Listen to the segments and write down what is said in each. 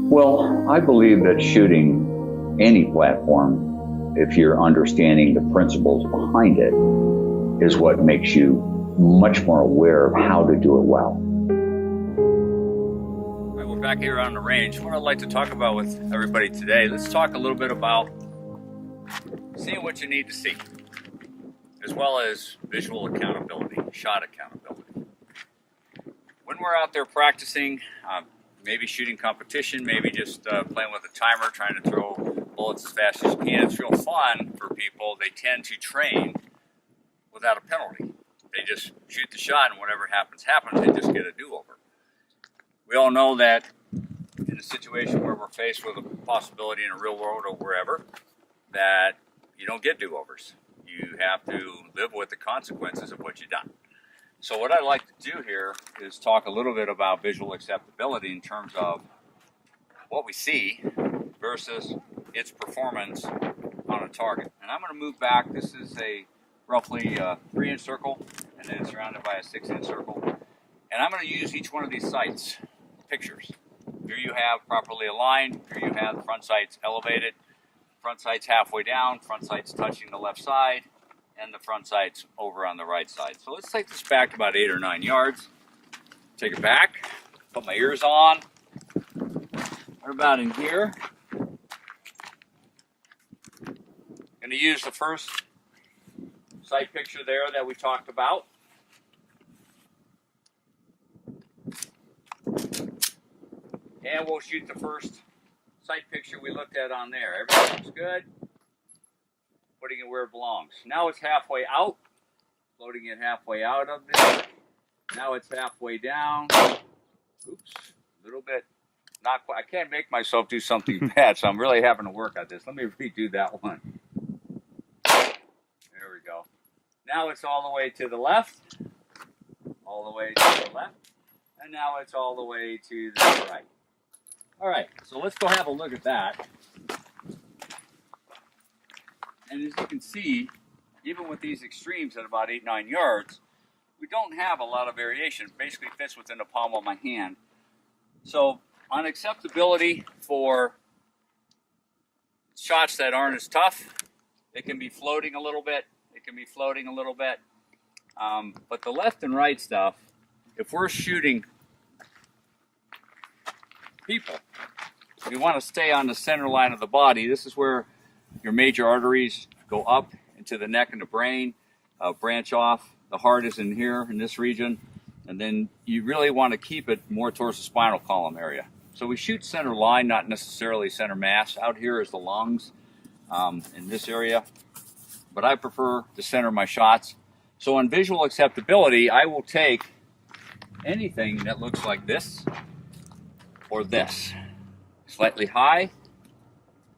Well, I believe that shooting any platform, if you're understanding the principles behind it, is what makes you much more aware of how to do it well. All right, we're back here on the range. What I'd like to talk about with everybody today, let's talk a little bit about seeing what you need to see, as well as visual accountability, shot accountability. When we're out there practicing, maybe shooting competition, maybe just playing with a timer, trying to throw bullets as fast as you can, it's real fun for people. They tend to train without a penalty. They just shoot the shot, and whatever happens, happens. They just get a do-over. We all know that in a situation where we're faced with a possibility in a real world or wherever, that you don't get do-overs. You have to live with the consequences of what you've done. So what I'd like to do here is talk a little bit about visual acceptability in terms of what we see versus its performance on a target. And I'm going to move back. This is a roughly 3-inch circle, and then it's surrounded by a 6-inch circle. And I'm going to use each one of these sights, pictures. Here you have properly aligned. Here you have the front sights elevated. Front sights halfway down. Front sights touching the left side. And the front sights over on the right side. So let's take this back about 8 or 9 yards. Take it back. Put my ears on. What about in here? Going to use the first sight picture there that we talked about. And we'll shoot the first sight picture we looked at on there. Everything's good. Putting it where it belongs. Now it's halfway out. Loading it halfway out of this. Now it's halfway down. Oops, a little bit. Not quite. I can't make myself do something bad, so I'm really having to work on this. Let me redo that one. There we go. Now it's all the way to the left. All the way to the left. And now it's all the way to the right. All right, so let's go have a look at that. And as you can see, even with these extremes at about 8-9 yards, we don't have a lot of variation. It basically fits within the palm of my hand. So on acceptability for shots that aren't as tough, it can be floating a little bit. It can be floating a little bit. But the left and right stuff, if we're shooting people, we want to stay on the center line of the body. This is where your major arteries go up into the neck and the brain, branch off. The heart is in here, in this region. And then you really want to keep it more towards the spinal column area. So we shoot center line, not necessarily center mass. Out here is the lungs in this area. But I prefer to center my shots. So on visual acceptability, I will take anything that looks like this or this. Slightly high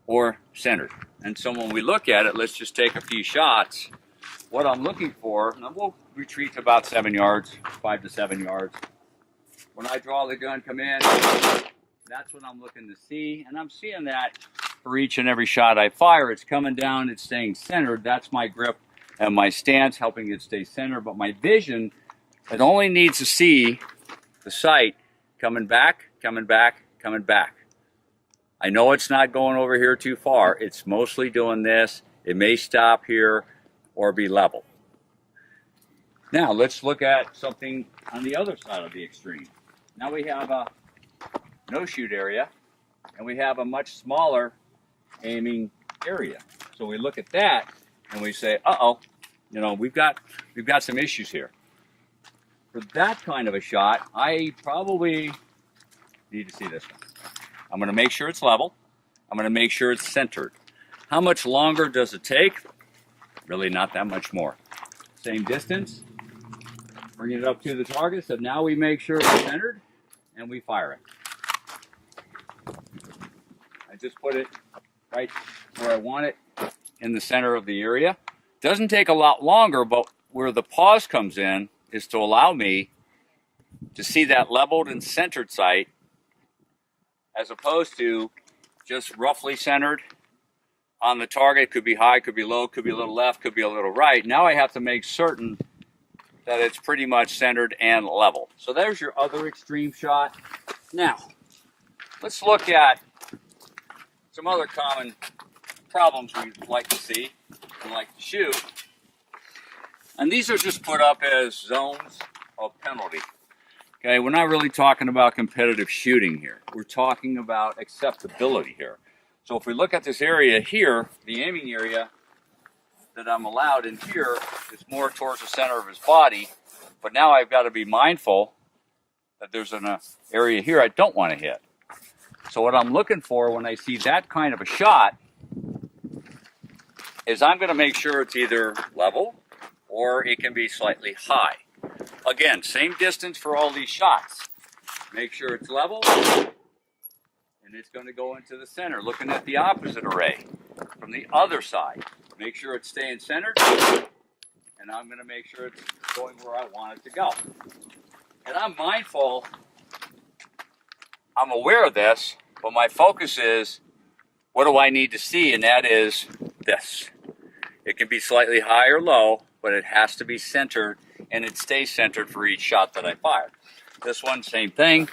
or centered. And so when we look at it, let's just take a few shots. What I'm looking for, and we'll retreat to about 7 yards, 5 to 7 yards. When I draw the gun, come in, that's what I'm looking to see. And I'm seeing that for each and every shot I fire. It's coming down, it's staying centered. That's my grip and my stance, helping it stay centered. But my vision, it only needs to see the sight coming back, coming back, coming back. I know it's not going over here too far. It's mostly doing this. It may stop here or be level. Now let's look at something on the other side of the extreme. Now we have a no shoot area and we have a much smaller aiming area. So we look at that and we say, uh-oh, you know, we've got some issues here. For that kind of a shot, I probably need to see this one. I'm going to make sure it's level. I'm going to make sure it's centered. How much longer does it take? Really not that much more. Same distance. Bring it up to the target. So now we make sure it's centered and we fire it. I just put it right where I want it in the center of the area. Doesn't take a lot longer, but where the pause comes in is to allow me to see that leveled and centered sight as opposed to just roughly centered on the target. Could be high, could be low, could be a little left, could be a little right. Now I have to make certain that it's pretty much centered and level. So there's your other extreme shot. Now, let's look at some other common problems we like to see and like to shoot. And these are just put up as zones of penalty. Okay, we're not really talking about competitive shooting here. We're talking about acceptability here. So if we look at this area here, the aiming area that I'm allowed in here is more towards the center of his body. But now I've got to be mindful that there's an area here I don't want to hit. So what I'm looking for when I see that kind of a shot is I'm going to make sure it's either level or it can be slightly high. Again, same distance for all these shots. Make sure it's level, and it's going to go into the center. Looking at the opposite array from the other side. Make sure it's staying centered, and I'm going to make sure it's going where I want it to go. And I'm mindful, I'm aware of this, but my focus is, what do I need to see? And that is this. It can be slightly high or low, but it has to be centered, and it stays centered for each shot that I fire. This one, same thing,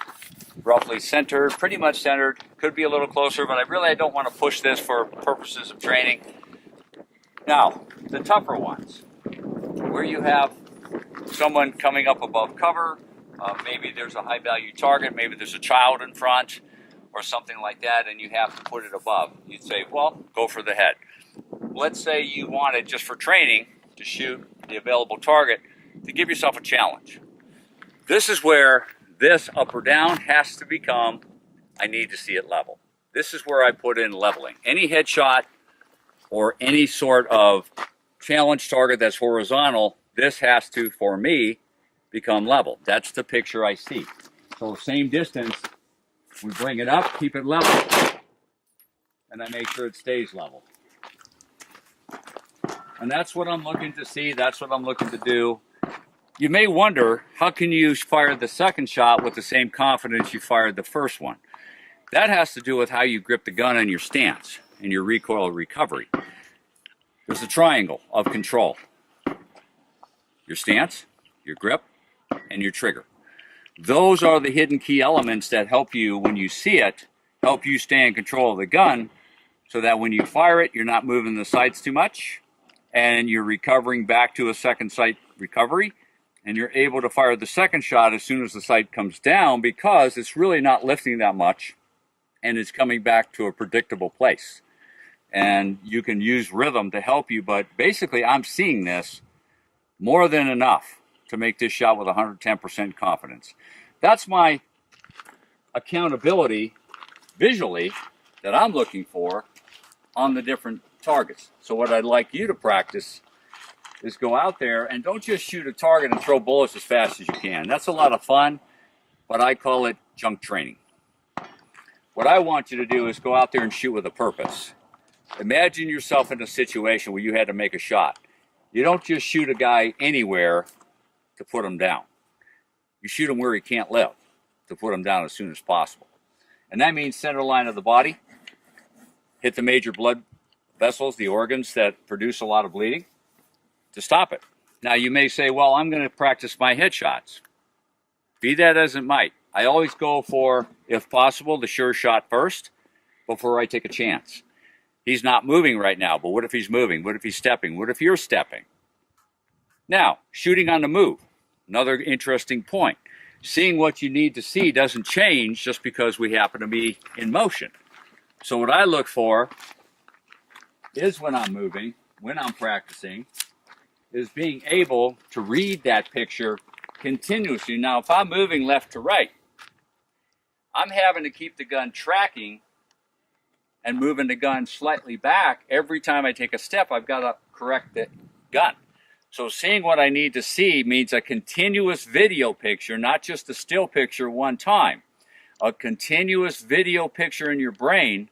roughly centered, pretty much centered. Could be a little closer, but I don't want to push this for purposes of training. Now, the tougher ones, where you have someone coming up above cover, maybe there's a high value target, maybe there's a child in front or something like that, and you have to put it above. You'd say, well, go for the head. Let's say you wanted, just for training, to shoot the available target, to give yourself a challenge. This is where this up or down has to become, I need to see it level. This is where I put in leveling. Any headshot or any sort of challenge target that's horizontal, this has to, for me, become level. That's the picture I see. So same distance, we bring it up, keep it level, and I make sure it stays level. And that's what I'm looking to see, that's what I'm looking to do. You may wonder, how can you fire the second shot with the same confidence you fired the first one? That has to do with how you grip the gun and your stance and your recoil recovery. There's a triangle of control. Your stance, your grip, and your trigger. Those are the hidden key elements that help you, when you see it, help you stay in control of the gun so that when you fire it, you're not moving the sights too much and you're recovering back to a second sight recovery, and you're able to fire the second shot as soon as the sight comes down because it's really not lifting that much and it's coming back to a predictable place. And you can use rhythm to help you, but basically I'm seeing this more than enough to make this shot with 110% confidence. That's my accountability visually that I'm looking for on the different targets. So what I'd like you to practice is go out there and don't just shoot a target and throw bullets as fast as you can. That's a lot of fun, but I call it junk training. What I want you to do is go out there and shoot with a purpose. Imagine yourself in a situation where you had to make a shot. You don't just shoot a guy anywhere to put him down. You shoot him where he can't live, to put him down as soon as possible. And that means center line of the body, hit the major blood vessels, the organs that produce a lot of bleeding, to stop it. Now you may say, well, I'm going to practice my headshots. Be that as it might, I always go for, if possible, the sure shot first before I take a chance. He's not moving right now, but what if he's moving? What if he's stepping? What if you're stepping? Now, shooting on the move, another interesting point. Seeing what you need to see doesn't change just because we happen to be in motion. So what I look for is, when I'm moving, when I'm practicing, is being able to read that picture continuously. Now, if I'm moving left to right, I'm having to keep the gun tracking and moving the gun slightly back. Every time I take a step, I've got to correct the gun. So seeing what I need to see means a continuous video picture, not just a still picture one time. A continuous video picture in your brain,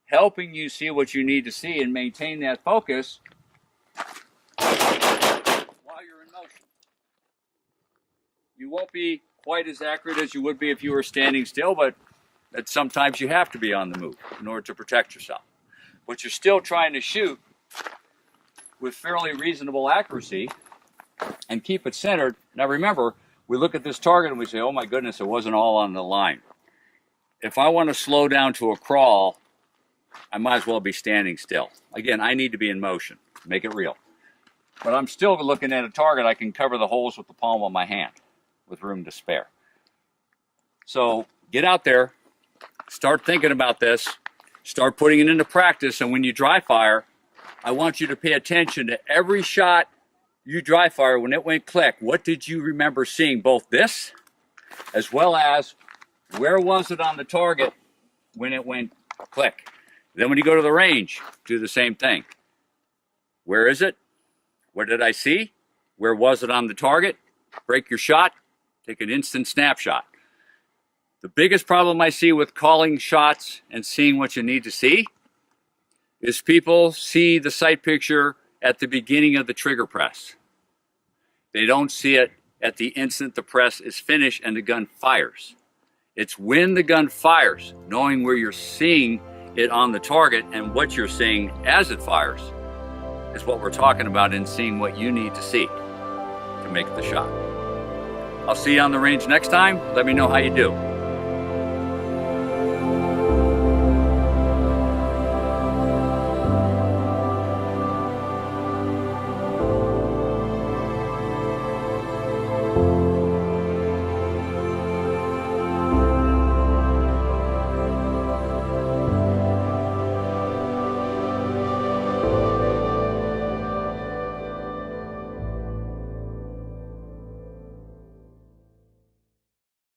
helping you see what you need to see and maintain that focus while you're in motion. You won't be quite as accurate as you would be if you were standing still, but that sometimes you have to be on the move in order to protect yourself. But you're still trying to shoot with fairly reasonable accuracy and keep it centered. Now remember, we look at this target and we say, oh my goodness, it wasn't all on the line. if I want to slow down to a crawl, I might as well be standing still. Again, I need to be in motion, make it real. But I'm still looking at a target. I can cover the holes with the palm of my hand with room to spare. So get out there, start thinking about this, start putting it into practice. And when you dry fire, I want you to pay attention to every shot you dry fire. When it went click, what did you remember seeing? Both this as well as where was it on the target when it went click. Then when you go to the range, do the same thing. Where is it? What did I see? Where was it on the target? Break your shot, take an instant snapshot. The biggest problem I see with calling shots and seeing what you need to see is people see the sight picture at the beginning of the trigger press. They don't see it at the instant the press is finished and the gun fires. It's when the gun fires, knowing where you're seeing it on the target and what you're seeing as it fires is what we're talking about in seeing what you need to see to make the shot. I'll see you on the range next time. Let me know how you do.